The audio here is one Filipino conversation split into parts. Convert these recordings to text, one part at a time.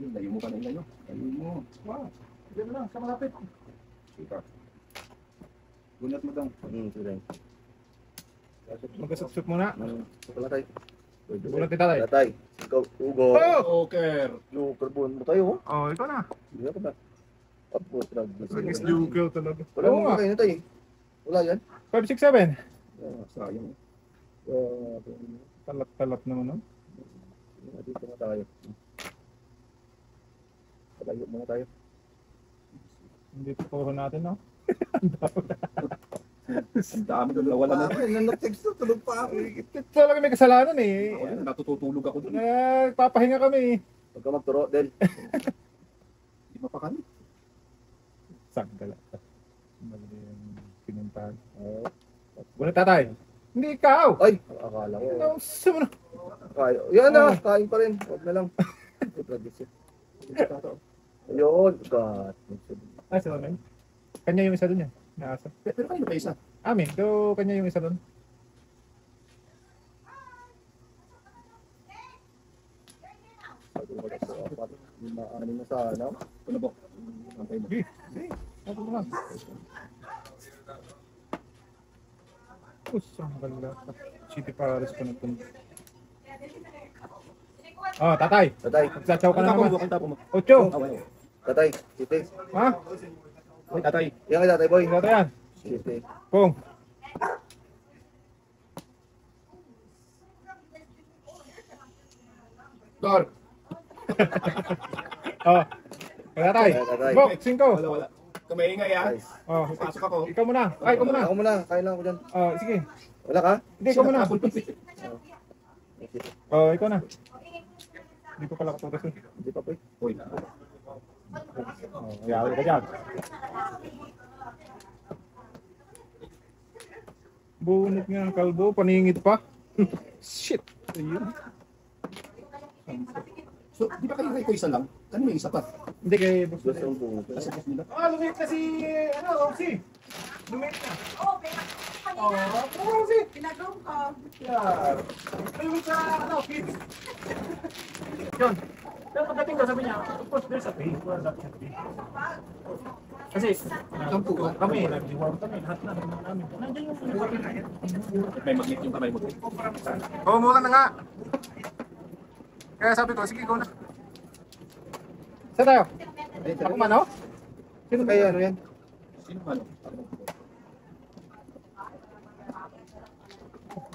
Layo mo pa na ilayo. Layo mo. Wow. Diyan lang, sa malapit. Sika. Gunat mo daw. Sige. Magkasup-sup muna. Wala tayo. Bulat ni tatay. Wala tayo. Ikaw, Ugo. Joker. Joker buwan mo tayo. Oh, ikaw na. Hindi ako ba? Apo, Nagis Joker talaga. wala mo kayo na tayo. Wala yan. 5, 6, 7. Sayang. Talat-talat naman, no? Dito na tayo. Palayo muna tayo. Hindi tuturuan natin, no? Ang dami doon. Wala na. Nag-text na, tulog pa ako. Ito talaga may kasalanan, eh. Ako din, natutulog ako doon. Nagpapahinga kami. Huwag ka magturo, Del. Di mapakali. Sanggala. Mali yung pinuntahan. Bulat tatay. Hindi ikaw. Ay, akala ko. Ano, saan mo na? Kaya. Yan na, kain pa rin. Huwag na lang. Ayun. God. Ah, sa amin. Kanya yung isa dun yan. Naasa. Pero kayo pa isa. Amin. So, kanya yung isa dun. Ano na sana? Ano ba? Antay mo. Sige. Sige. Ako naman. Sanggala. City Paris pa nagpunta. Oh, tatay. Tatay. Magsasaw ka na naman. Ang tapo mo. 8. Away. Tatay. Siti. Ha? Uy, tatay. Yan kay tatay, boy. Ito yan. Siti. Pong. Dor. Oh. Tatay. Tatay. Bok, 5. Wala, wala. Kumaingay ah. Nice. Oh. Pasok ako. Ikaw muna. Ay, ikaw muna. Ako muna. Kain lang ako dyan. Oh, sige. Wala ka? Hindi, ikaw muna. Okay. Oh, ikaw na. Hindi ko pala katutas eh. Hindi pa, boy. Uy. Oh, yari ka dyan. Bunot nga ang kalbo, paningit pa. Shit. Ayun. So, di ba kayo ko isa lang? Ano may isa pa? Hindi kay boss. Gusto kong pumunta. Kasi boss nila. Ah, lumit na si, ano, Roxy. Lumit na. Oo, pero Oh, kanina, ano, Roxy? pinagaw ko. Yan. Lumit sa, ano, kids. Yun. Pero pagdating ko, sabi niya, of course, there's a pay. Wala dapat yung pay. Kasi, kami, nag-reward kami, lahat na naman namin. Nandiyan yung reward na yan. May magnet yung kamay mo. Oo, mura na nga. Kaya sabi ko, sige, go na. Saan tayo? Ako man, oh? Sino kaya ano yan? Sino ba?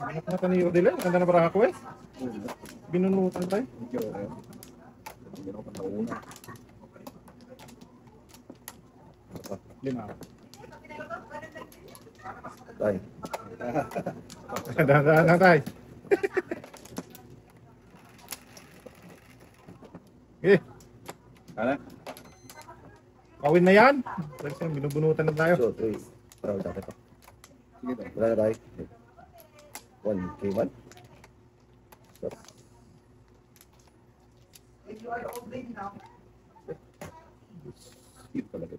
Anak na ka ni Odile, ganda na para ako eh. Binunutan tayo. Medyo, hindi ako panauna. 5. Tay. Dahan-dahan lang tayo. Okay. Ano? Kawin na yan. Kasi binubunutan na tayo. So, 3. Parang dapat pa. Sige daw. Wala na tayo. 1, 3, 1. Speed talaga.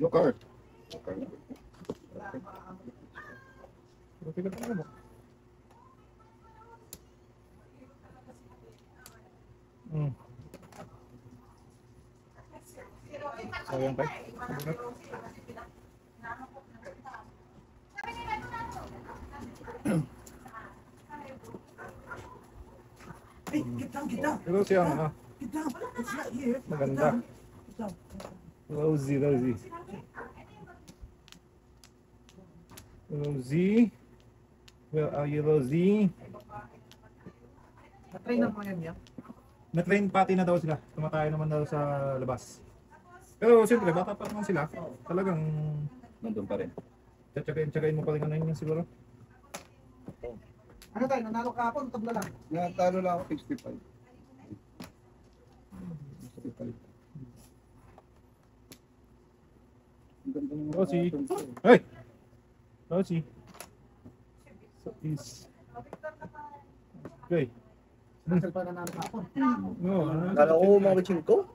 Joker. Joker. Okay ka talaga mo. Sayang tayo. Pero siya ano, maganda. Rosie, Rosie. Rosie. Where are you, Rosie? Na-train na po yan niya. Na-train pati na daw sila. Tumatayo naman daw sa labas. Pero siyempre, bata pa naman sila. Talagang Nandun pa rin. tsagain mo pa rin ano yun siguro. Ano tayo, nanalo ka ako, tabla lang. Natalo lang ako 65. Rosie. Hey! Rosie. So is... Okay. Nasal pa nanalo ka ako. No, ano? Kala ko mga bitsin ko.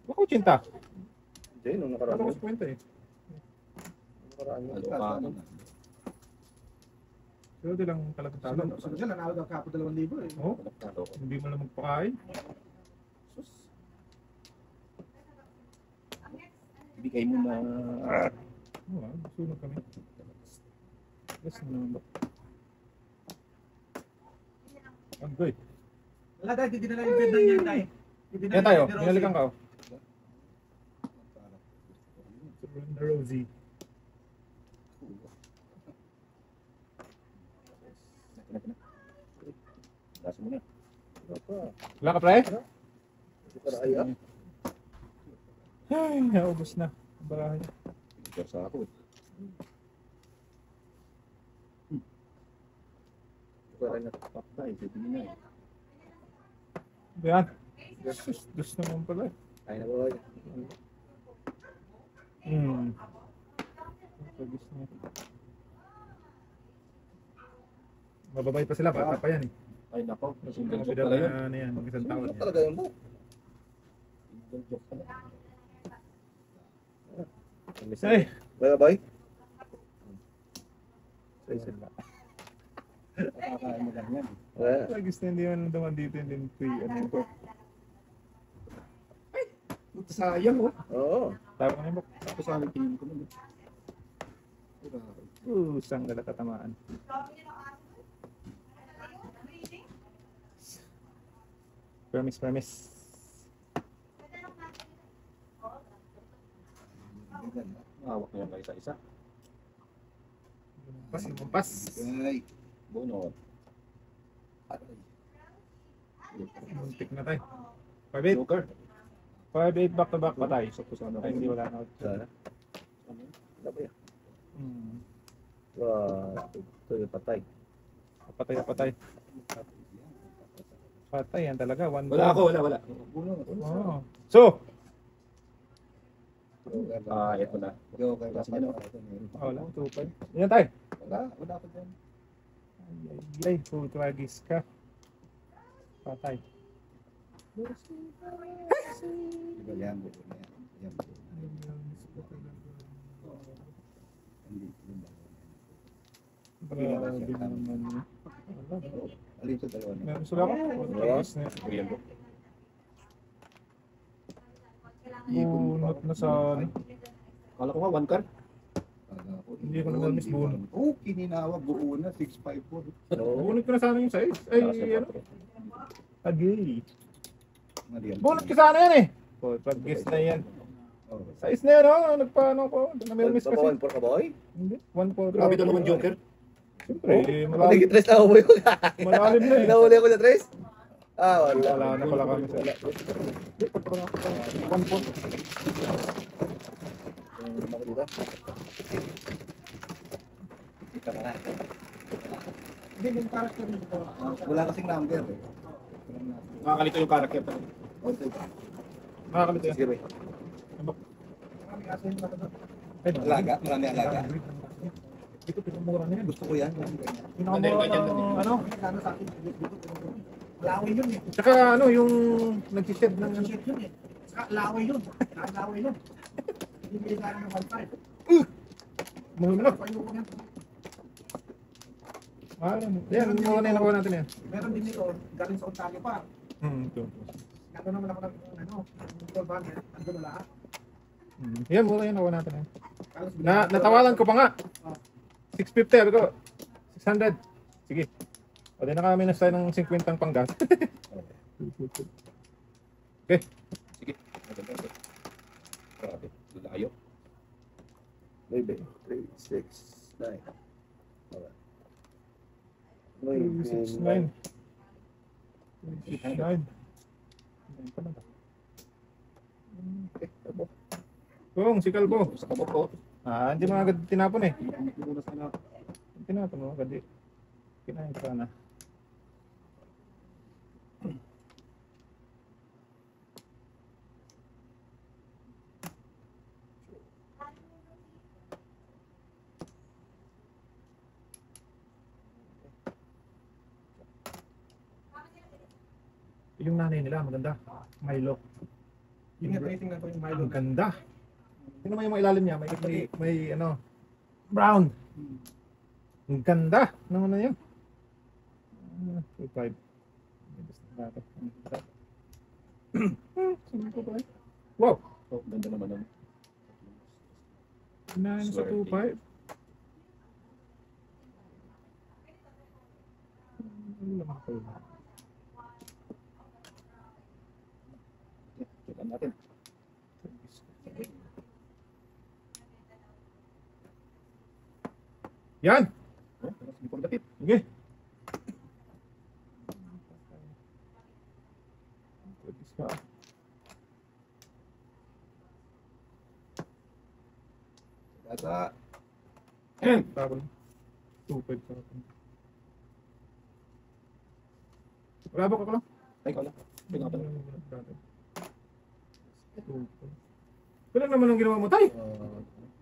Bako 80. Hindi, nung Kala ko nakaraan. 50 eh. Marami. Ano? Pero di lang talaga talo. Sunod siya, nanalo daw kapon 2,000 eh. Oh, hindi mo lang magpakain. Sus. Ibigay mo na. Oo, sunog kami. Yes, naman ba? Agoy. Wala dahil, hindi na lang yung bed na yan dahil. Kaya tayo, binalikan ka. Surrender Rosie. Laso mo na. Wala ka, pre? Hindi pa na kaya. Ay, naubos na. Ang barahan niya. Picture sa ako. Para na. Patay, pwede mo na eh. Yan. Dus naman pala. Ay na boy. Pagis niya. Mababay pa sila, bata pa yan eh. Ay nako, single Mga joke bidal pala yun. na ano yan, mag-isang taon Ano yan. talaga yung book? Single joke pala. Ay! Bye-bye. Nakakain mo lang yan. Wala. Pagis na hindi man naman dito yung free. Ano ito? Sayang oh. Oo. Tama na mo. Tapos sa akin tingin ko nun. Sang dala katamaan. Premise. Hawak niya pa isa-isa. Pas. Ay, bunot. Muntik na tayo. 5-8. Joker. 5-8 back to back pa tayo. Isa po sana. Ay, hindi wala na. Sana. Wala ba yan? Hmm. Wah, ito yung patay. Patay. Patay yan talaga. Wala ako, wala. Bunot. Oh. So, Ito na. Joker. Kasi ano? wala. 2-5. Yan tayo. Wala ako dyan. Ay, putragis ka. Patay. Diba yan? Yan. Grabe naman. Wala. Alin sa dalawa na? Meron sila ako. Putragis na. Ayan po. Bunot na sa ano. Kala ko nga, one card. Hindi ko naman miss bunot. Oo, kininawag. Buo na, 654. Oo. Bunot ko na sana yung size. Ay, ano. Agay. Madiyan. Bunot ko sana yan eh. Putragis na yan. Oh. Size na yan oh. Nagpaano ko. Meron miss kasi. Papawan for ka boy? Hindi. 1-4. Grabe daw naman Joker. Siyempre, Hindi kita tres na ako boy. malalim na eh. Nahuli ko sa tres? Ah, wala. Wala na pala kami sa 1-4. Kita ka na. Hindi, yung character nito. Wala kasing number eh. Nakakalito yung character. Okay. Nakakalito yan. Sige boy. Marami aso yung matanda. Alaga, marami alaga. Ito, pinamura na yan. Gusto ko yan. Pinakamura ng ano. Ano sa akin, dito, laway yun eh. Tsaka ano, yung nag-shed ng ano. Shit yun eh. Saka laway yun. Laway yun. Hindi bili tayo ng 1.5. Mahulog. Payuko yan. Yan, yung mga nakuha natin yan. Meron din ito, galing sa Ontario pa. Ito. Nandun naman ako ng motor van yan. Nandun na lahat. Yan, muna yan nakuha natin yan. Tapos Natawalan ko pa nga. 650, sabi ko. 600. Sige. O, di na kami na-style ng 50 panggas. Okay. Sige. Maganda. Grabe. Layo. Maybe. 3, 6, 9. Okay. 6, 9. 9. Kung, si Kalbo. Sa kabok ko. Hindi mo agad tinapon eh. Hindi mo na sana. Tinapon mo agad eh. Kinain ka na. Yung nanay nila, maganda. Milo. Yung rating na ito yung Milo. Ang ganda. Tingnan mo yung mga ilalim niya, may ano, Brown. Ang ganda ng ano yun. 2.5. Wow. Oh, ganda naman ng Inahin sa 2.5. Tignan natin. Yan. Oh, hindi po dapit. Sige. Gata. Tapos 2.5 sa akin. Bravo ka lang. Ay, ikaw lang. Ikaw pala. Kailan naman ang ginawa mo, Tay?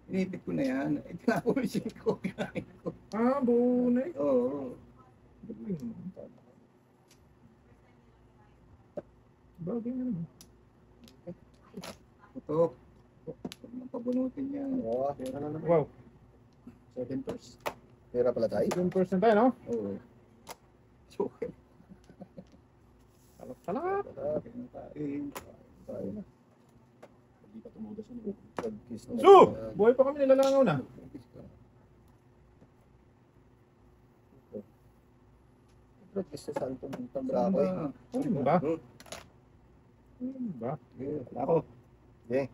Inipit ko na yan. Eh, tinapusin ko. Kinain ko. Ah, buo na eh. Oo. Bagay na naman. Putok. Huwag nang pabunutin yan. Oo. Pera na naman. Wow. 7 pers. Pera pala tayo. 7% tayo, no? Oo. Okay. Salap. Okay na tayo. Tayo na. Hindi pa tumudas yun. Pag-kiss na. So, buhay pa kami nilalangaw na. Pag-kiss sa santong Saan tambrako eh. ba? Ano ba? Ano ba? Ako. Okay.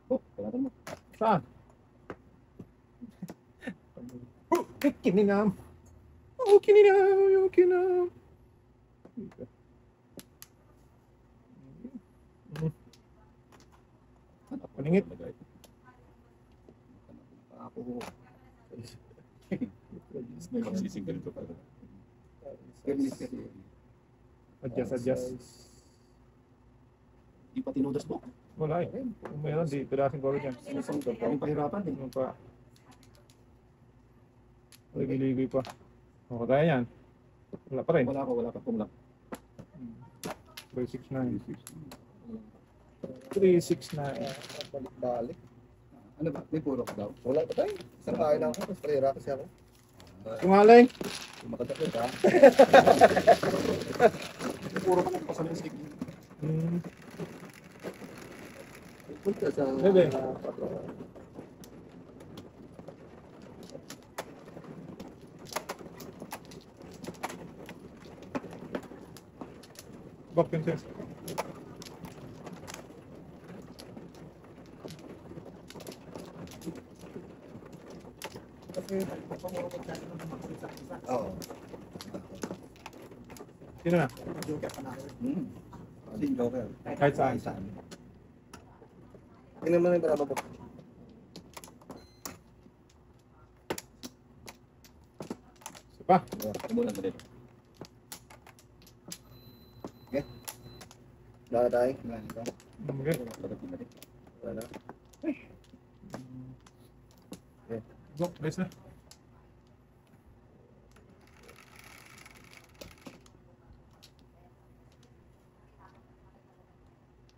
Oh, kailangan mo. Saan? Oh, kininam. Oh, kininam. Kininam. Paningit. Ako. May magsisingle ko pa. Adjust. Di pa tinudas mo. Wala eh. Kung mayroon, di pirasin ko rin yan. Ang pahirapan eh. Ano pa? Ligoy-ligoy pa. O, kaya yan. Wala pa rin. Wala pa. Kumlak. 369. 369. Balik-balik. Ano ba? May puro ka daw? Wala pa tayo. Isang kain lang ako. Tapos pera kasi ako. Kumaling. Makadapit ha? Puro ka nagpasal yung stick. Punta sa... Bebe. Bakit yun? Oo. Sino na? Kasi joker. Kahit saan. Tingnan mo na yung baraba po. Isa pa. Tumulan na din. Wala na tayo. Wala na. Okay. Wala na. Go, guys na.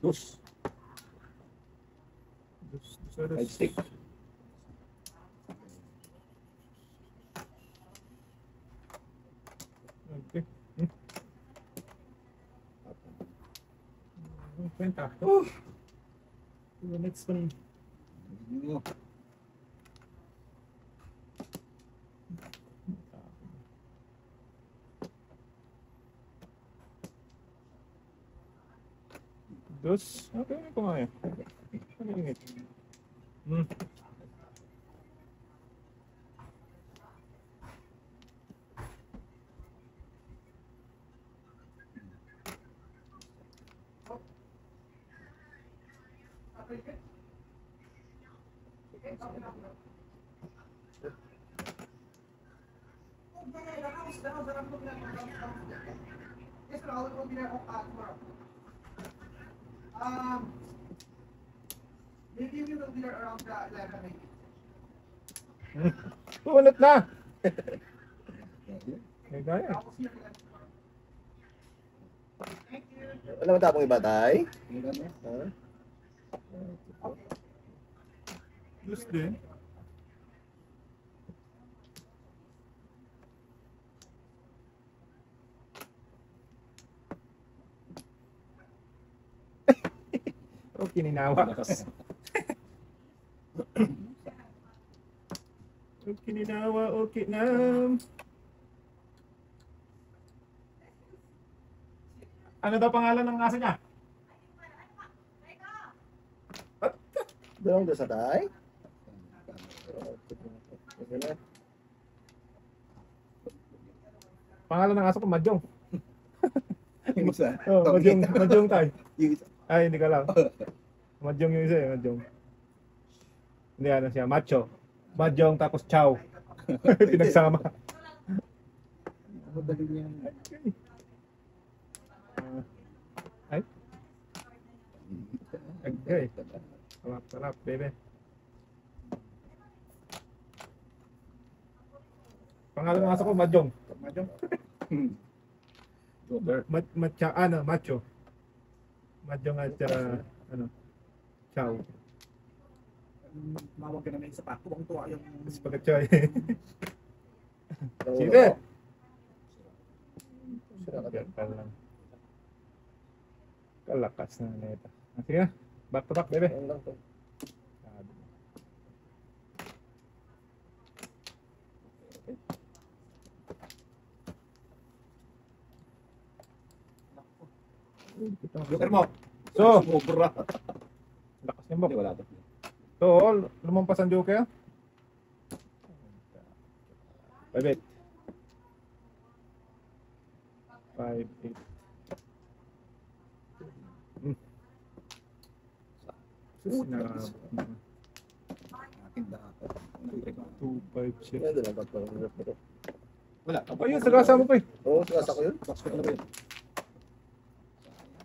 Dos. Five stick. Okay. Kwenta. The next one. Dos. Okay, kumain. Malingit. Maybe we will be there around the 11 Punot na! May gaya. Thank you. Wala matapong iba, tay? Ha? Just din. Oh, kininawa. Lakas. Oh, kininawa, okay na. Ano daw pangalan ng aso niya? Dalawang doon sa tay? Sige na. Pangalan ng aso ko, Madyong. Yung isa. Oh, Madyong, Madyong tayo. Yung isa. Ay, hindi ka lang. Madyong yung isa eh, Madyong. Hindi, ano siya, Macho. Madyong tapos Chow. Pinagsama. Madali niya. Ay. Okay. Sarap, sarap, baby. Pangalan ng aso ko, Madyong. Madyong. Joker. Macho. Madyong at ano, Chow. Mawag ka na may isa pa. Tuwang-tuwa yung... Spaghetti. Sige. Sige. Lang. Kalakas na neta. Sige na. Back to back, baby. Ayun lang to. Joker mo. So, Sobra. lakas yung Hindi, bok. wala to. So, lumampas ang Joker. Bye, 5, 8. Sus na. Akin dapat. 2, 5, 6. Yan, dapat pa lang. Wala. Ayun, sagasa mo pa eh. Oo, sagasa ko yun. Box ko na ba yun?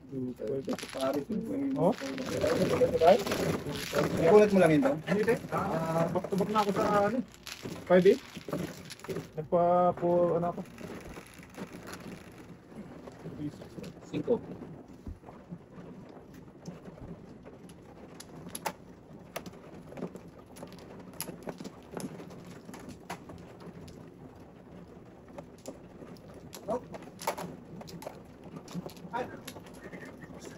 2, 5. Paris yun. Oh? Ikulat mo lang yun daw. Hindi, te. Back to back na ako sa ano. 5, 8. Ano ako. 5.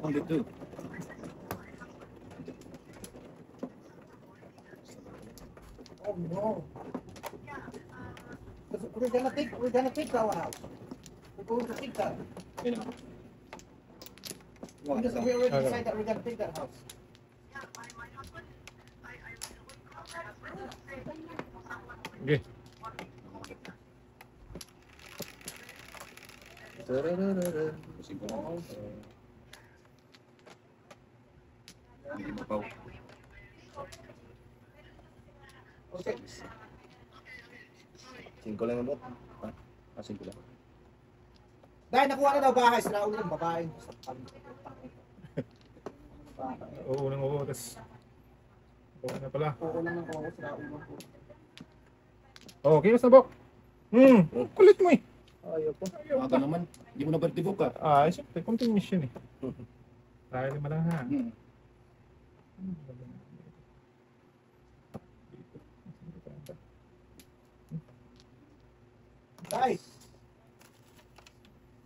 Only 2. Oh no. We're gonna take our house. We're going to take that. Yun ako. Because we already decided that we're gonna take that house. Okay. Tararara. Kasi ko ako. Hindi mapaw. Okay. 5 lang ang bot. Kasi ko lang. Dahil nakuha na daw bahay, sila ulo ng babae. Oo, nang oo. Tapos, okay na pala. Oo lang ang kuha ko, sila ulo ko. Oh, kilos na, Bok. Kulit mo eh. Ayaw po. Aga naman. Hindi mo na birthday book ka. Siyempre, continuous yun eh. Tayo naman lang ha. Guys!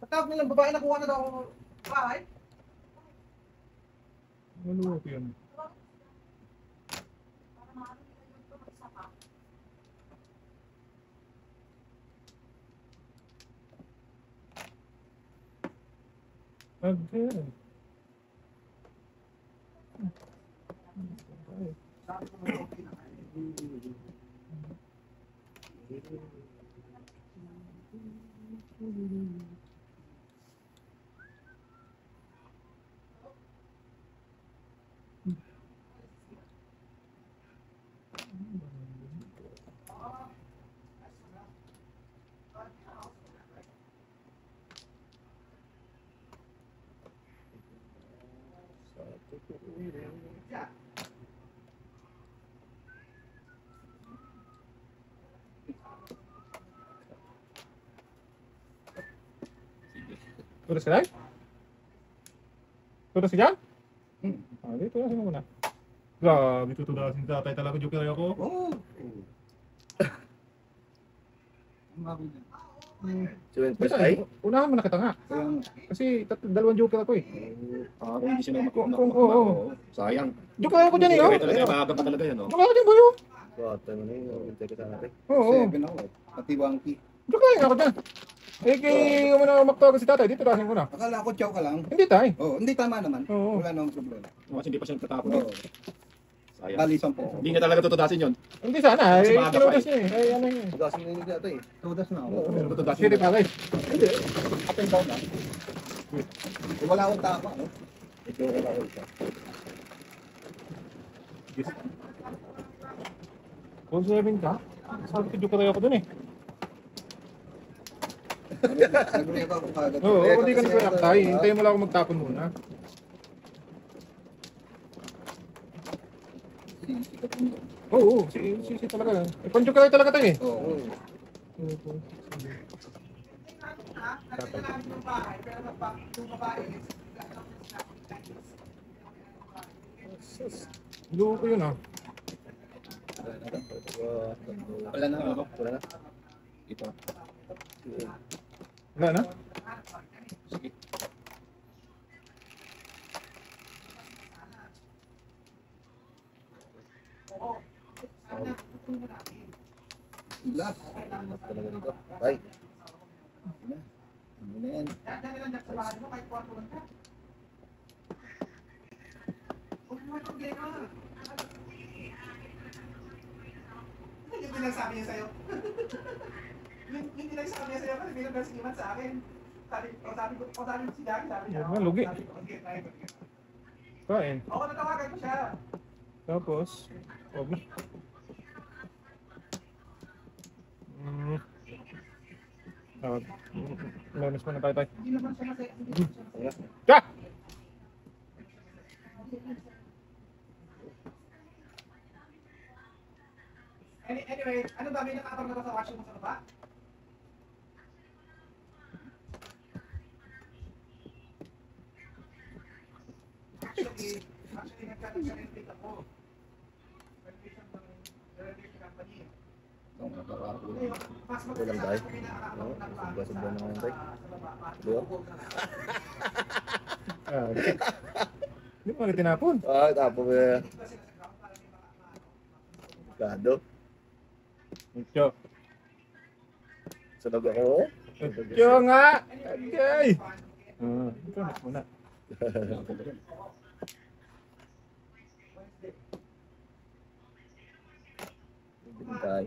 Patawag nilang babae, nakuha na daw ang bahay. Maluwa ko yun. Again. Sabi ko na okay na. Tulis ka lang? Tudas ka dyan? Hmm. Ah, dito tudasin mo muna. Grabe, tutudasin tatay talaga. Joke lang ako. Oo. Ang mabig na. 75 ay? Unahan mo na kita nga. Kaya nga. Kasi dalawang joker ako eh. Ah, kung hindi siya nakakuha. Oo. Sayang. Joke lang ako dyan eh. Kaya Oh. talaga, maaga pa talaga yan, oh. Joke lang ako dyan, boy. Oh. Bata mo na yun. Hintay ka sana rin. Oo. 7 ako. Pati wangki. Joke lang ako dyan. Eh, kay umuna maktawagan si tatay. Dito tudasin ko na. Akala ko chow ka lang. Hindi tay. Oo, hindi tama naman. Oo. Wala namang problema. Kasi hindi pa siya tatapon. Oo. Sayang. Bali 10. Hindi niya talaga tutudasin yun. Hindi sana. Kasi Eh, maaga pa kinudas niya eh. Ay, ano yun. Tugasin mo yung dito eh. Tudas na ako. Pero tutudasin Sige, niya. tatay. Hindi. Up and down lang. Wala akong tama. No? Ito wala ko isa. Kung 7 ka? Sabi ko, joke lang ako dun eh. Nag-react ako kagad. Oo, hindi ka nag-react tayo. Hintayin mo lang ako magtapon muna. Oo, si talaga. Eh, panjoke lang talaga tayo eh. Oo. Luko yun ah. Wala na. Wala na. Ito. Wala na? Sige. Last. Mas talaga dito. Ay. Ano na yan? Yung pinagsabi niya sa'yo. Yung pinagsabi niya sa'yo kasi pinagsiman sa akin. Sabi ko si Jackie, sabi niya. Yan, lugi. Sabi ko, "Sige, try ko." Kain. Ako natawagan ko siya. Tapos, wag na. Memes mo na tayo tayo. Hindi naman siya masaya. Hindi naman siya masaya. Ja! Anyway, ano ba? May nakatang na ba sa washroom mo sa baba? Actually, nagka-renovate ako. Renovation ng renovation company. Ang nakakako. Mas Walang tayo. No? Sobra-sobra na ngayon tayo. Diba? Ah, hindi mo na tinapon. Ah, tapos eh. Gado. Ito. Sunog ako. Ito nga! Okay! Ito na muna. Tayo.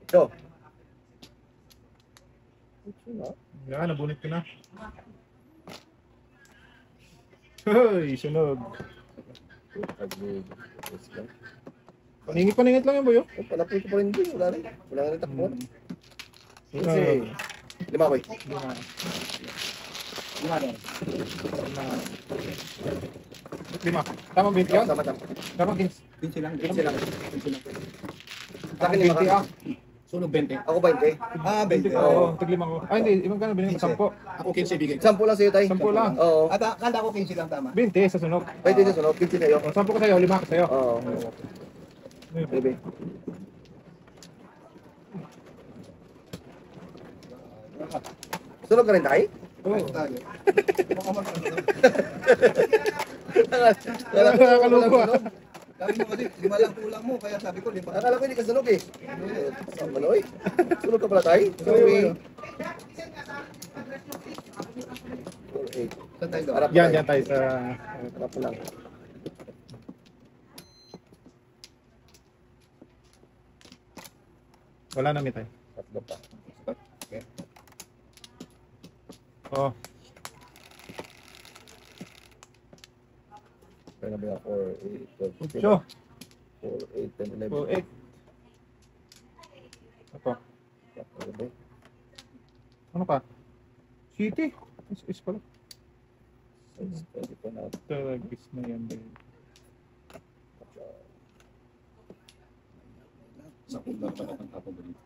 Ito. Ito na. Yan, nabunit ko na. Hoy, sunog. Paningit lang yan, boyo. Oh, palapoy ko pa rin din. Wala rin. Wala rin takbo. Sunog. Kasi, lima boy. Lima rin. Lima. Tama 20 yan? Tama, tama. Tama 15. 15 lang. 15 lang. Sa akin 20 lima ka. ah. Sunog 20. Ako 20. Ah, 20. Oo, tiglima ko. Ay, hindi. Ibang gano'n, binigyan ko 10. Ako 15 bigay. 10 lang sa'yo tayo. 10 lang. Oo. At akala ko 15 lang tama. 20 sa sunog. 20 sa sunod. 15 sa'yo. O, 10 ko sa'yo, 5 ko sa'yo. Oo. Baby. Sunog ka rin tayo? Oo. Tayo. Baka magkano. Nakakalungko ah. Sabi mo kasi, 5 lang kulang mo. Kaya sabi ko, 5. Akala ko hindi ka sunog eh. Maloy. Sunog ka pala tayo? Sorry. 4-8. Saan tayo daw? Harap Yan, tayo. yan tayo sa... Harap lang. Wala na, tayo. Tatlo pa. Oo. Kaya na ba yung 4, 8, 12, Syo. 4, 8, 10, 11. 4, 8. Ito. Ano ba? Ano ka? City. Is pala. Pwede pa na. Talagis na yan. Sa punta pa ng tapon ko dito.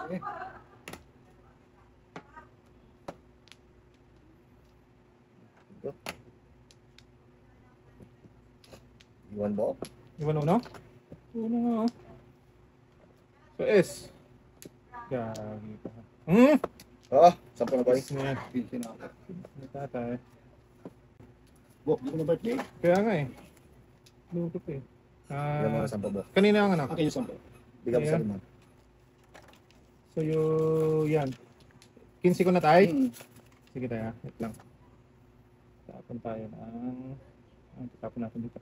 Iwan mo? Iwan uno? Uno nga oh. So S. Gagi ka. Ah, sampo na ba? S na yan. Pinsin ako. May tatay. Bok, di ko na birthday. Kaya nga eh. Luto ko eh. Bigyan mo na sampo mo. Kanina ang anak. Akin yung sampo. Bigyan mo sa Ayan. lima. So yan. 15 ko na tayo. Hmm. Sige tayo. Wait lang. Tapon tayo ng... Tapon natin dito.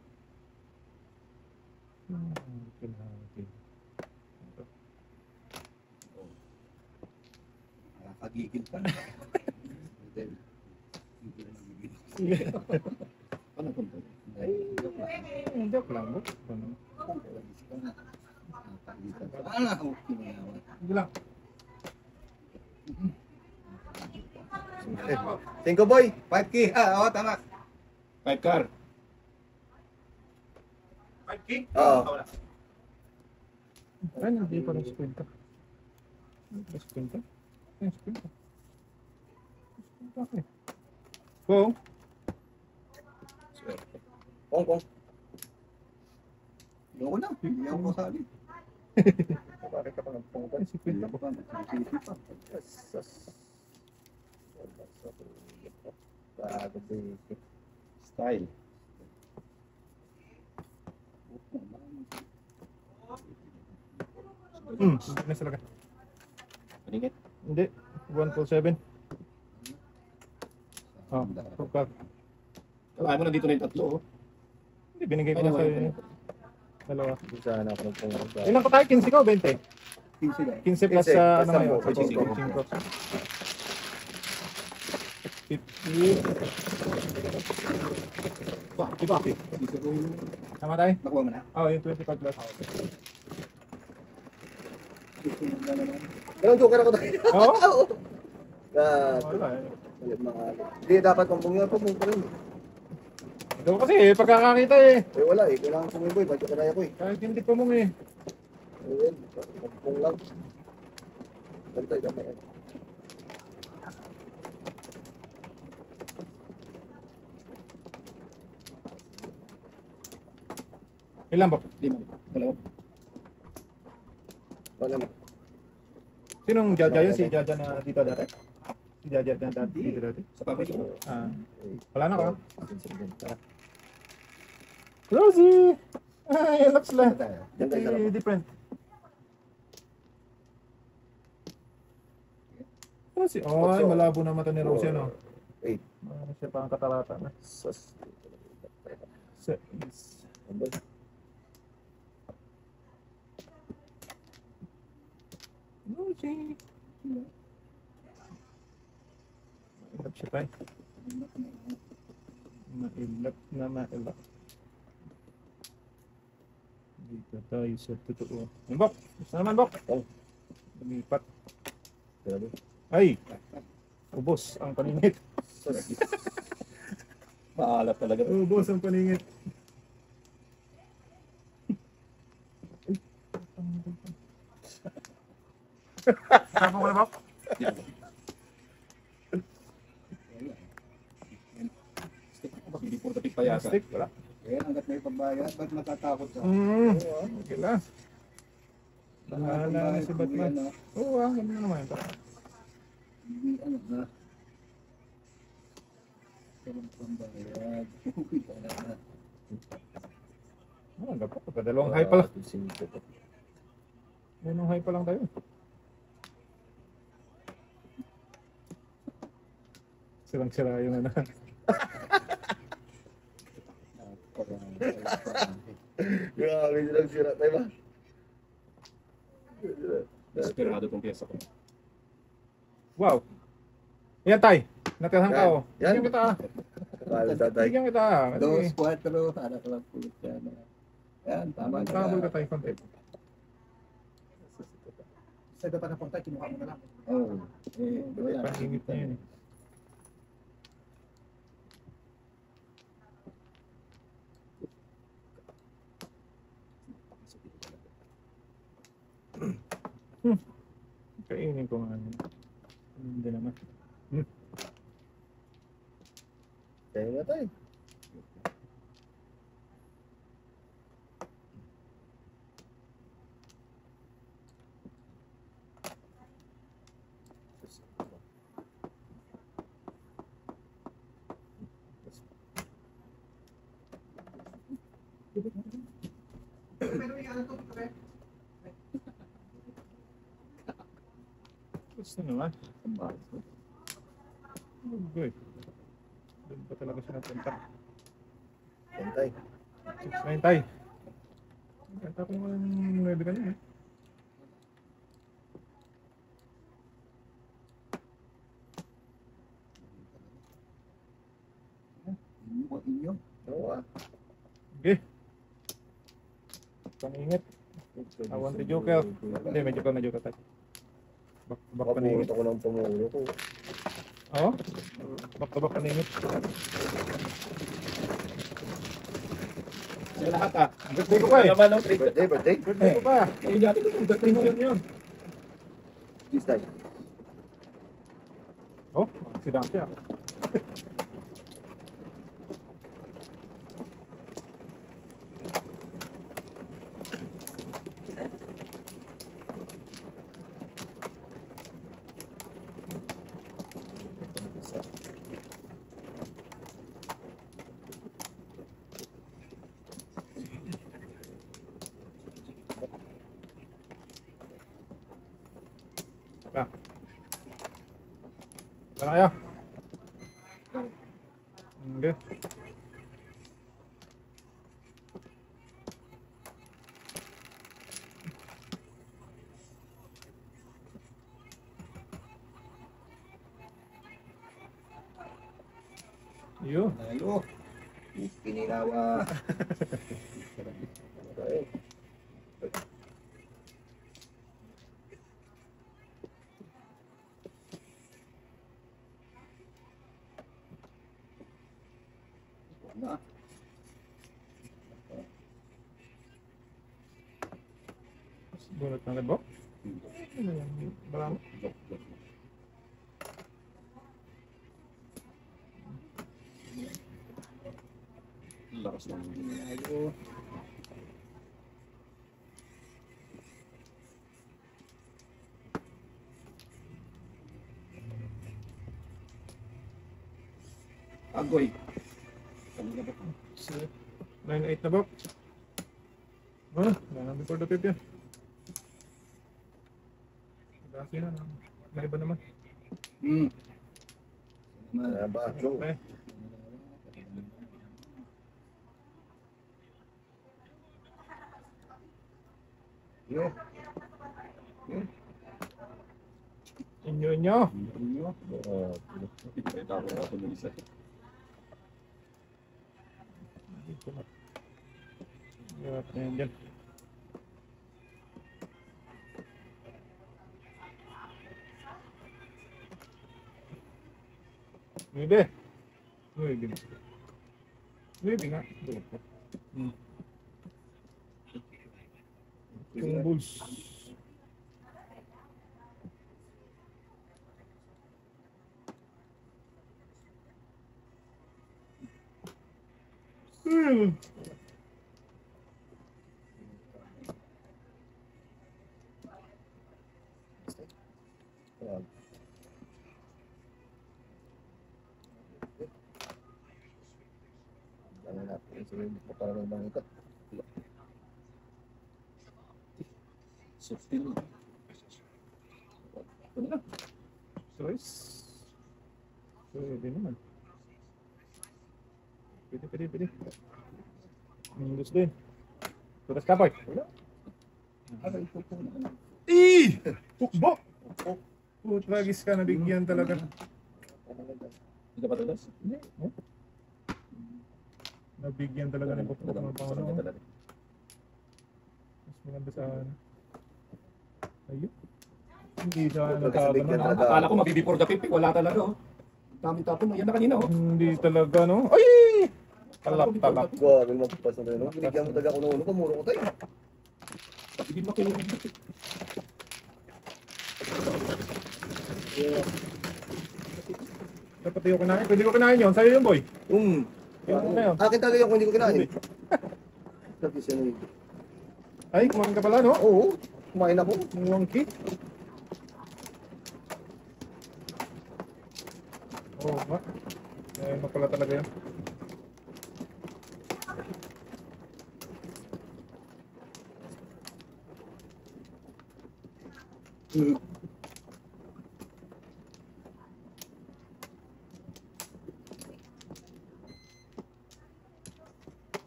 Okay. Nakakagigil pa. Ano punto? Joke lang. Joke lang. Sige lang. Cinco boy! 5K. Oo, tama. 5 car. 5K? Oo. Ay, hindi pa rin screen ka. Screen ka? Ay, screen ka. Screen ka eh. Go. Kong, kong. Ayoko na. Hindi ako kasali. Bakit ka pa nagpunta? Ay, screen ka. Bago basic. Style. Hindi na talaga. Paningit. Hindi. 147. Oh, pagka. Alam mo, nandito na yung tatlo. Oh. Hindi, binigay ko na sa'yo. Dalawa. Hindi sana ako nagpunta. Ilan ko tayo? 15 ko? 20? 15 lang. 15 plus 15, sa ano plus ngayon? 10, 50. Bakit? Dito ko yung... Tama tayo? Nakuha mo na? Oo, yung 25 plus. Ganun joker ako tayo. Oo? God. Wala eh. Hindi, dapat kung pumunta pa rin. Ikaw kasi pagkakakita eh. Eh wala eh, kailangan pumunta boy, badyo kanaya ko eh. Kahit hindi pa mong eh. Ayun, magpung lang. Bantay ka yan. Ilan ba? 5. Dalawa. Wala na. Sinong Jaja yun? Si Jaja na dito dati? Si Jaja na dati dito dati? Sa public. Ah, wala na ka? Tara. Rosie! Ay, looks lang. Yan tayo sarap. Different. Rosie. Oh, ay, malabo na mata ni Rosie, no? 8. Ano siya pang katarata na? Sus. Yes. Rosie. Mailap siya tayo. Mailap na mailap. Dito tayo sa totoo. Yung Bok! Gusto naman, Bok? Oh. Lumipat. Grabe. Ay! Ubos ang paningit. Sus. Maalat talaga. Ubos ang paningit. Saan mo na, Bok? Stick ako ba? Hindi po tapik pa yata. Stick, wala. Eh, hanggat may pambayad, ba't natatakot ka? Okay lang. Bahala na si Batman. Oo, ganun naman ito. Hindi, ano na. Walang pambayad. Uy, wala na. Dapat dalawang high pa lang. Dalawang high pa lang tayo. Sirang-sira yung ano. Grabe silang sira tayo ba? Desperado tong pyesa ko. Wow. Yan tay. Natirahan ka oh. Yan. Bigyan kita. Kala tatay. Bigyan kita. Dos, 4, anak lang pulit yan. Yan, tama ka. Nakabul ka tayo konti. Sa dapat na punta, kinuha mo na lang. Oo. Eh, wala. Paningit na yun eh. Kainin ko nga. Hindi naman. Kaya nga tayo. Pero may ano to, pre? Gusto naman. Okay. Doon pa talaga siya napunta. Pantay. 6-9 tayo. Tapos naman ng 9 kanina. Inyo. Oo ah. Okay. Paningit. Awan si Joker. Hindi, medyo ka tayo. Bak paningit. Kapurot ako ng pamulo ko. Oo? Bak paningit. Sa lahat ah. Birthday ko pa eh. Naman, no? Treat. Birthday. Birthday ko pa. Eh, dati ko yung birthday mo yun. This time. Oh, sidang siya. Ba. Tara kayo. Okay. Yo. Ayo. Pinirawa. Okay. Na. Bunot ng libok. Marami. Lakas ng Ayo. agoy. 9-8 na bok. Ah, wala before the 5 yan. Dati na. May iba naman. Kaya ba? Joe. Okay. Yo. Inyo. Inyo. Ipakita ko na ito ng isa. Gawat na yan dyan. Nuebe. Nuebe nga. Nuebe nga. Yung bulls. Ano natin? Sige, para lang bang ikot. Subtil. Choice. Pwede naman. Pwede. Mingus din. Tutas kapoy. Aray ko po. Pukbok! Putragis ka, nabigyan talaga. Hindi ka pa tulas? Hindi. Oh. Nabigyan talaga ng pukbok ng Pangulo. Mas maganda sa ano. Ayun. Hindi sa Nagkasabigyan nagkakano. talaga. Akala ko mabibefore the 50. Wala talaga oh. Daming tapon mo. Yan na kanina oh. Hindi talaga, no? Ay! Talap. Grabe magpapasa na yun. Binigyan mo talaga ako ng ulo. Pamuro ko tayo. Hindi mo kinuha. Dapat yung kinain. Pwede ko kinain yun. Sa'yo yun, boy. Yung ano yun. Akin talaga yung kung hindi ko kinain. Sabi siya na yun. Ay, kumain ka pala, no? Oo, kumain ako. Yung wangki. Oo nga. Ano pala talaga yun.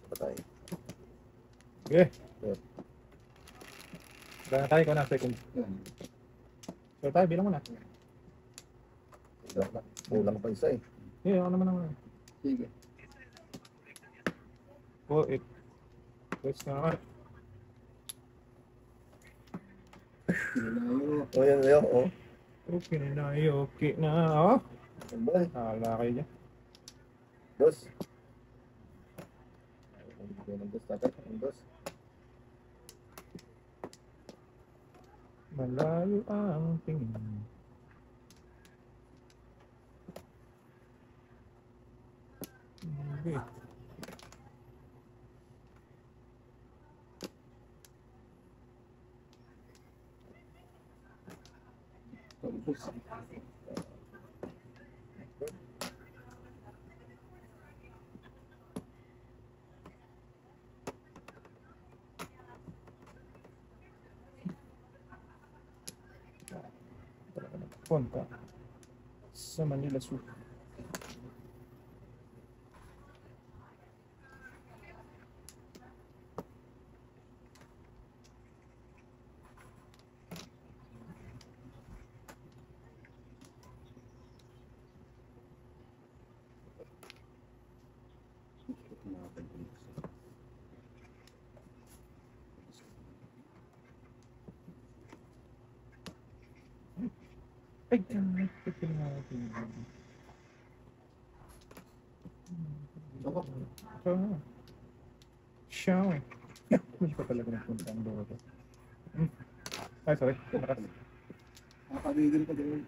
Patay. Okay. Kaya tayo ko na second. So tayo, bilang mo na. Kulang pa isa eh. Ako naman naman. Sige. Oh, Wait na nga. O yan sa'yo, o. Okay na, okay na. Oh. Ambal. Hala kayo dyan. Dos. Ang dos tatay. Ang dos. Malayo ang tingin. Okay. Punta sa Manila Zoo. Ay, ito natin. Siya. Hindi pa talaga nagpunta ang doon. Ay, sorry. Nakakabigil ka din.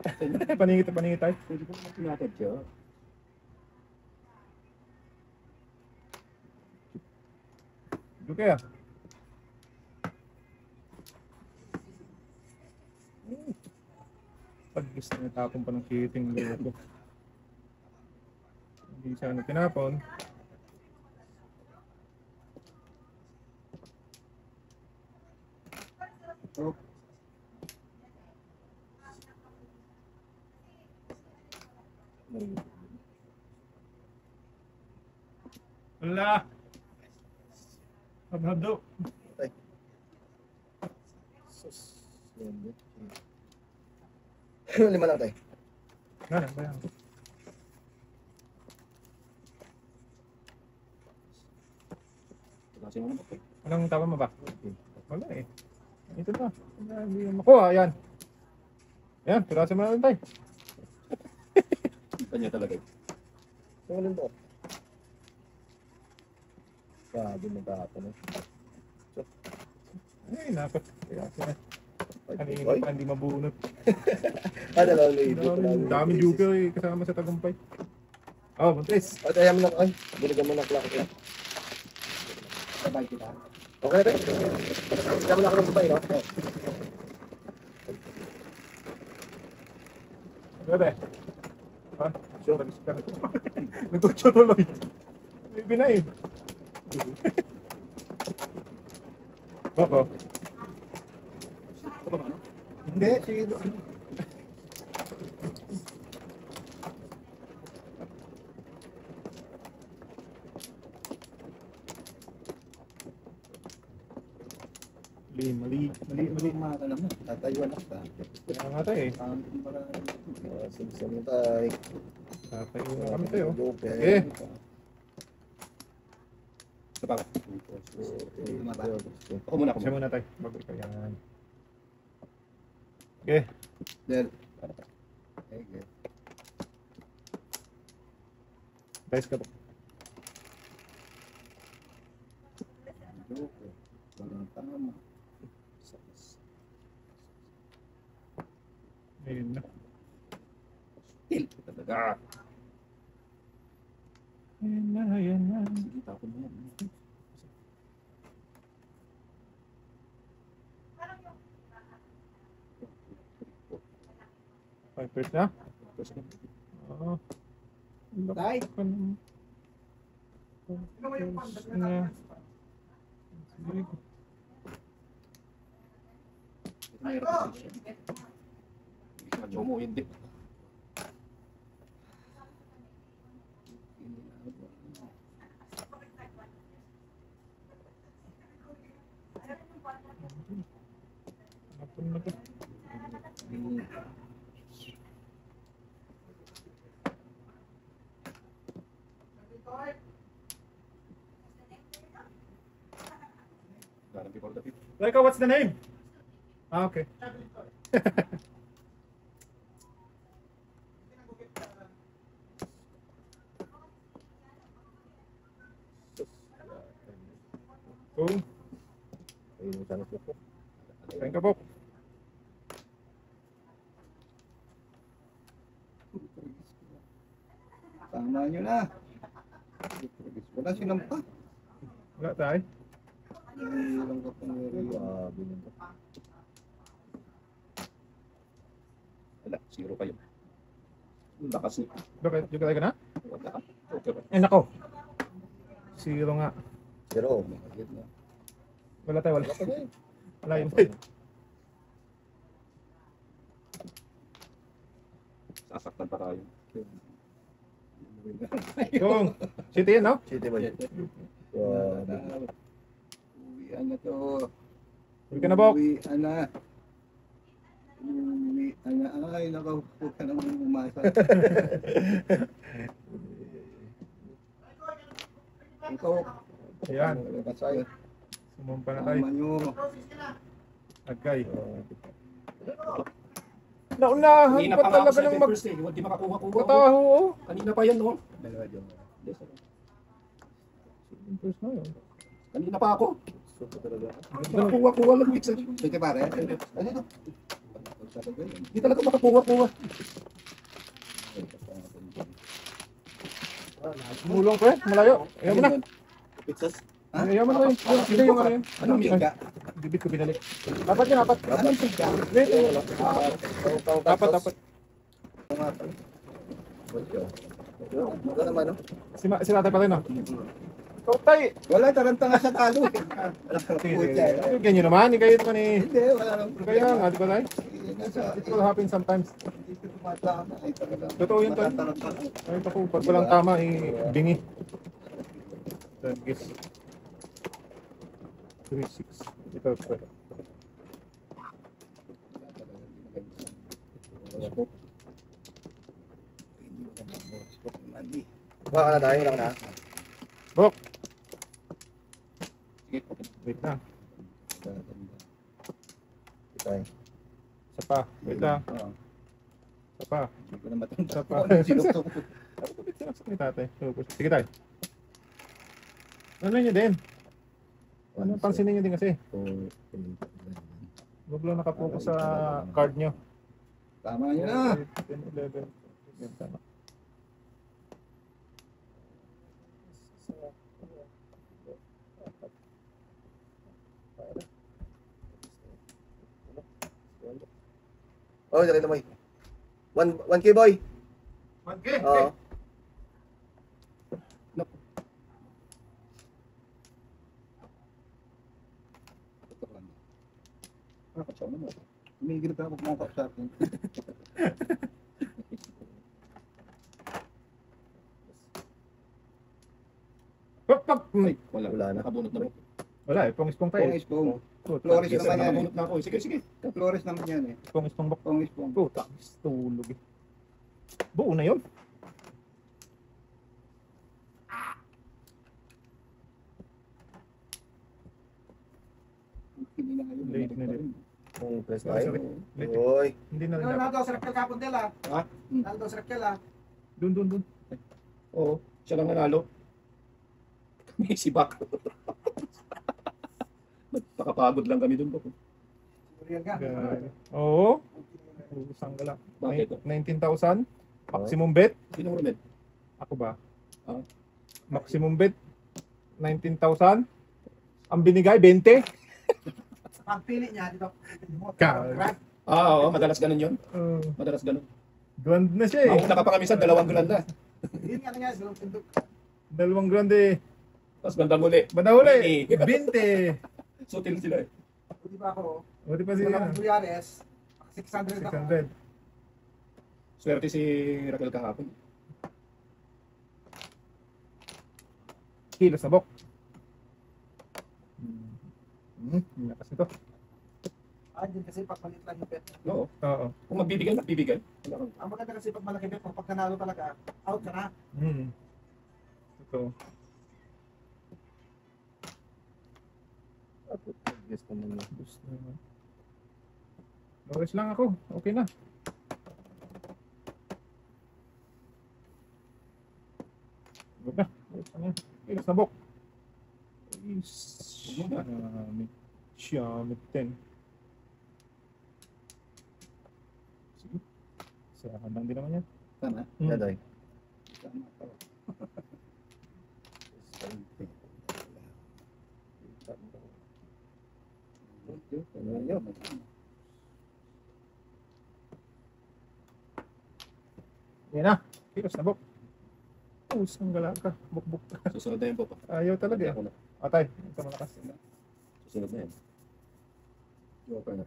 Paningit tayo. Pwede ko naman tinatad siya. Okay ah. Pag gusto niya tapon pa ng kiting loko. Hindi siya na tinapon. Oh. Wala! Habhab. Sus. Lima lang tayo. Ano ba yan? Kasi mo naman. Anong tama mo ba? Wala eh. Ito na. Hindi mo makuha. Ayan. Ayan. Pirasin mo na rin tayo. Kanya talaga. Tingnan to. Grabe na tapon eh. Ay, napat. Pirasin na. Kanina Oy. pa hindi mabunot. Dalawang libo. Daming joker eh. Kasama sa tagumpay. Oh, buntis. At ayaw mo na, ay, binigyan mo ng clock. Sabay kita. Okay na tayo. Ayaw mo na ako ng sabay, no? Bebe. Ha? Sure. Nagtutso tuloy. May binay. Oo. Ito ba ano? Hindi, sige. Mali. Alam na. Tatayuan ako ba? Kaya nga tayo eh. Sinisan mo tayo. Tatayo na kami tayo. Okay. Eh. Ito pa. Ako muna. Siya muna tayo. Bago ikaw yan. Okay. Del. Okay. Guys ka po. Tama. Ayun na. Til talaga. Ayan na, ayan na. Sige, tapon mo yan. Pipers na? Tapos na. Oo. Tay. Ikaw ba yung pang Na. Sige. Mayroon din siya. Medyo mo hindi. Hapon na to. Darang before the pit. Laika, what's the name? Ah, okay. Boom. Ayun yung sana po. Kain ka po. Tama nyo na. Wala silang pa. Wala tayo. Ilang ka pang bilhin ko. Wala, zero kayo. Lakas niya. Bakit? Yung ka na? Wala ka. Okay ba? Eh, nako. Zero nga. Zero. Wala tayo, wala. Wala pa rin. Wala yun. Sasaktan pa tayo. Yung, city yan, no? City boy. Wow. Uwian na to. Uwi ka na, Bok. Uwian na. Uwian na. Ay, nakahupo ka naman umasa. Ikaw, Ayan, Kasay. sumumpa na tayo. tama nyo. Agay. Naunahan Kanina pa pa nga ako talaga sa ng papers eh. Hindi makakuha-kuha. magkataho, oh. Kanina pa yan, no? Dalawa dyan. First na yun. Kanina pa ako. Super talaga. Hindi makakuha-kuha lang, Wix. Sige pare. Ano ito? Hindi talaga makakuha-kuha. Mulong ko eh, malayo. Ayaw mo na. Pizzas? Ayaw mo na yun. Hindi yung ano yun. Anong biga? Bibit ko binalik. Dapat yun, dapat. Anong biga? Wait, dapat. Ito naman, no? Si tatay pa rin, no? Ikaw, tay. Wala, tarantanga sa talo. Ganyan naman, kayo ito ni... Hindi, wala nang Kaya nga, di ba tay? Nasa, It will happen sometimes. hindi ko tumatama. Ay, talaga. Totoo yun, tay. Matatarantang. Ay, ako, pag walang tama, bingi. Then, guess. 3-6. Ito, ito. Baka na tayo, lang na. Bok! Sige, okay. Wait na. Tayo. Isa pa. Wait lang. Isa pa. Hindi ko na matanda. Isa pa. Sino to? Kapit sinaksak ni tatay. Sige tayo. Ano nyo din? Ano, pansinin nyo din kasi. Huwag lang nakapokus sa card nyo. Tama nyo na. 10, 11. Yan, tama. Oh, nakita mo eh. 1K boy. 1K? Oo. Nakakatsaw na mo. Umigil ka, huwag mo ako sa akin. Pop, pop! Ay, wala. Wala na. Nakabunot na po. Wala eh, pong-ispong tayo. Pong-ispong. Puta, Flores Yes, naman yan nakabunot na ako. Sige, sige. Flores naman yan eh. Pong-ispong bok. Pong-ispong. Puta, tulog eh. Buo na yun. Hindi na ngayon. Late na din. Kung press Sorry, tayo. sorry. Late. Oy. Hindi na rin Ano dapat. daw sa Rakal Kapundel ah? Ha? Ano daw sa Rakal ah? Dun. Oo, siya lang nanalo. Kami si Bak. Nakapagod lang kami dun po. Real ka? Oo. Usang ka lang. Bakit? 19,000? Maximum bet? Sino Romed? Ako ba? Oo. Maximum bet? 19,000? Ang binigay, 20? Pagpili niya dito. Ka- Oo, madalas ganun yun. Madalas ganun. Grand na siya eh. Mauna ka pa kami sa 2 grand na. Yun nga nangyari. Dalawang pindot. 2 grand eh. Tapos bandang uli. Banda uli, 20. Sutil sila eh. Di ba ako? O di pa siya? Wala kong Buyares. 600 ako. 600. Swerte si Raquel kahapon. Kilos na bok. Lakas nito. Din kasi pag maliit lang yung bet. Oo. Oo. Kung magbibigay, magbibigay. Ang maganda kasi pag malaki bet, pag nanalo talaga, out ka na. Ito. Yes naman yun. Lowest lang ako. Okay na. Good na. Kilos na bok. Siyamit 10. Sige. Sirahan lang din naman yan. Tama. Yaday. Tama. Yan na. Kilos na bok. Pusang gala ka. Buk-buk ka. Susunod na yun po. Ayaw talaga eh. Ako na. Atay. Ito malakas. Susunod na yun. Joker na.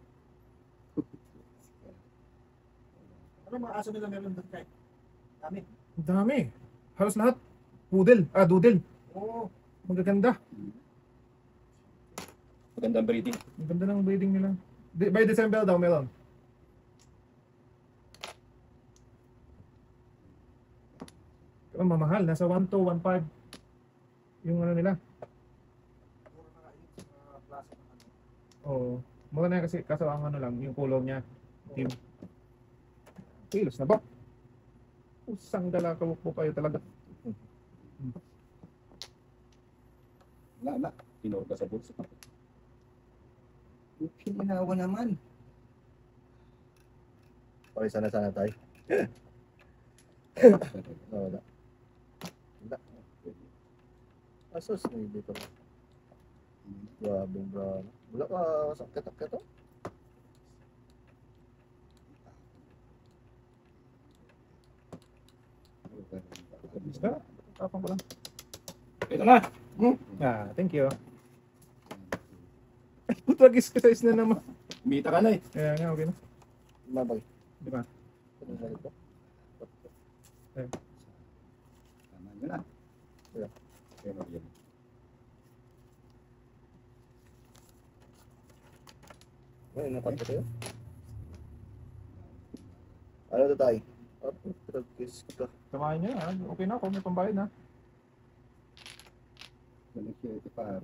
Ano mga aso nila meron doon kay? Dami. Ang dami. Halos lahat. Poodle. Doodle. Oo. Magaganda. Magandang breeding. Ang ganda ng breeding nila. By December daw meron. Pero mamahal. Nasa 1 to 1.5. Yung ano nila. Puro na nga yun sa klase ng ano. Oo. Mura na yan kasi kaso ang ano lang. Yung color niya. Team. Kilos na ba? Usang dala ka po kayo talaga. Wala na. Tinuro ka sa bulsa. Pininawa naman. Okay, sana tayo. Wala. Wala. Asos, may dito. Grabe, bro. Wala ka sakit-sakit to? Basta. Tapang ko lang. Ito na. Thank you. Nag-exercise na naman. Umita ka na eh. Kaya nga, okay na. Mabay. Di ba? Ano sa ito? Tama nyo na. Yeah. Kaya mag-yan. Ay, napan ko sa'yo. Ano to tayo? Tragkis ka. Samahin niyo na. Okay na ako. May pambayad na. Walang siya ito para.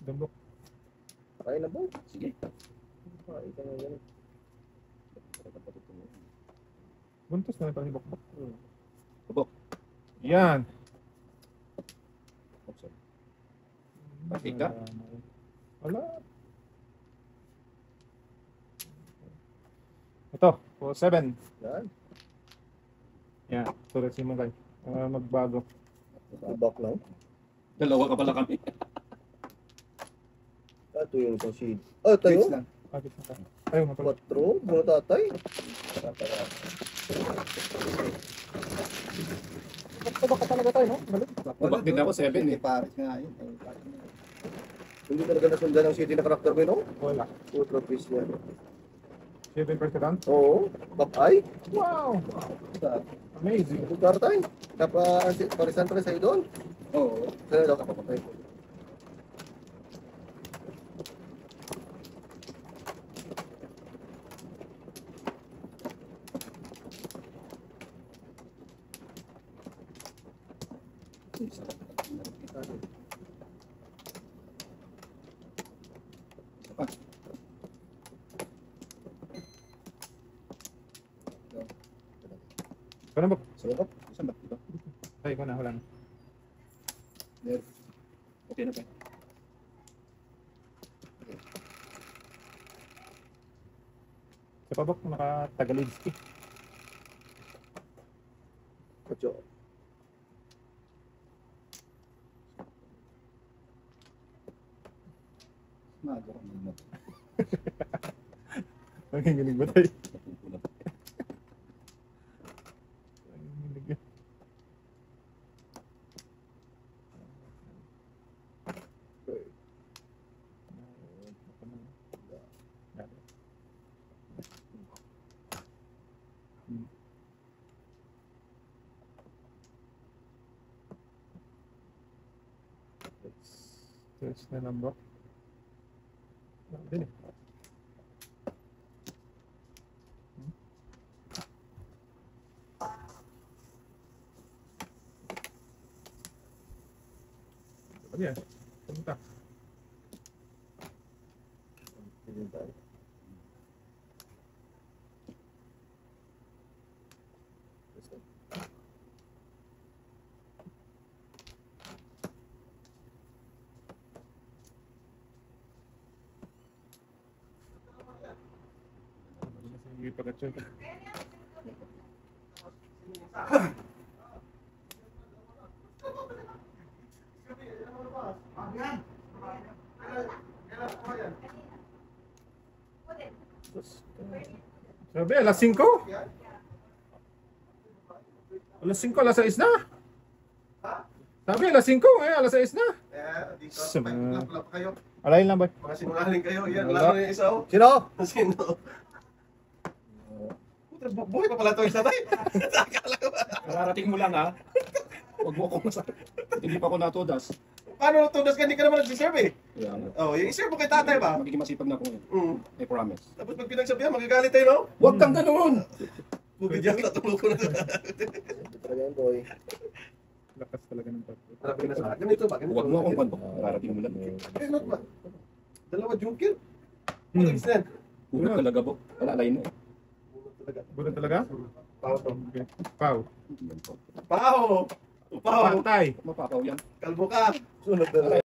Gambok. Ay na ba? Sige. Ay, ka na yan. Buntos na pang bok-bok. Bok. Yan. Buksan. Bakit ka? Wala. Ito. 7. Yan. Yan. Tulad si Magay. Magbago. Ibak lang. Dalawa ka pala kami. Ito yung itong seed. Oh, tayo? Fix lang. Bakit na tayo? Ayaw nga pala. 4. Mga tatay. Baka talaga tayo, no? Galit. Babak din ako 7 eh. Paris nga yun. Hindi talaga nasundan ang city na karakter mo, no? Wala. Ultra fish yan. 7%. Oo. Bakay. Wow! Amazing. Lugar tayo. Parisan pa rin sa'yo doon. Oo. Sa'yo daw kapapatay. Ano ba? Sa loob. Saan ba? Dito. Tayo ko na, wala na. There. Okay na ba? Ito pa ba kung naka-Tagalinski? Ocho. Maaga ko naman. Nanginginig ba tayo? Napupulat. Nanginginig yan. Search na number. Din eh. Ano yan? Punta. Tingin tayo. Sige, pag-check. Sabi, alas 5? Alas 5, alas 6 na. Sabi, alas 5, alas 6 na. Dito, Sama. lap kayo. Alayin lang ba? Mga sinungaling kayo. Yan, Wala. laro na yung isa. Oh. Sino? Sino? Puta, buhay pa pala ito isa tayo. Akala ko ba? Kararating mo lang ha. Huwag mo akong masabi. Hindi pa ako natudas. Paano natudas ka? Hindi ka naman nag-deserve eh. Kaya nga. Oh, yung iserve mo kay tatay ba? Magiging masipag na ako ngayon. Mm. I promise. Tapos pag pinagsabihan, magagalit tayo, no? Huwag kang ganoon! Bubidyan, natulog ko na. Ito talaga yan, boy. Lakas talaga ng pag. Harap ka na sa akin. Ganito ba? Ganito Huwag mo ba? akong kwento. Kararating mo lang. Eh, not ba? Dalawa joker. Hmm. Ano yan? Huwag talaga po. Wala alayin na eh. Talaga. Bulan talaga? Pao to. Okay. Pau. Yan po. Pao! Pao! Pantay. Mapapaw yan. Kalbo ka! Sunod na lang.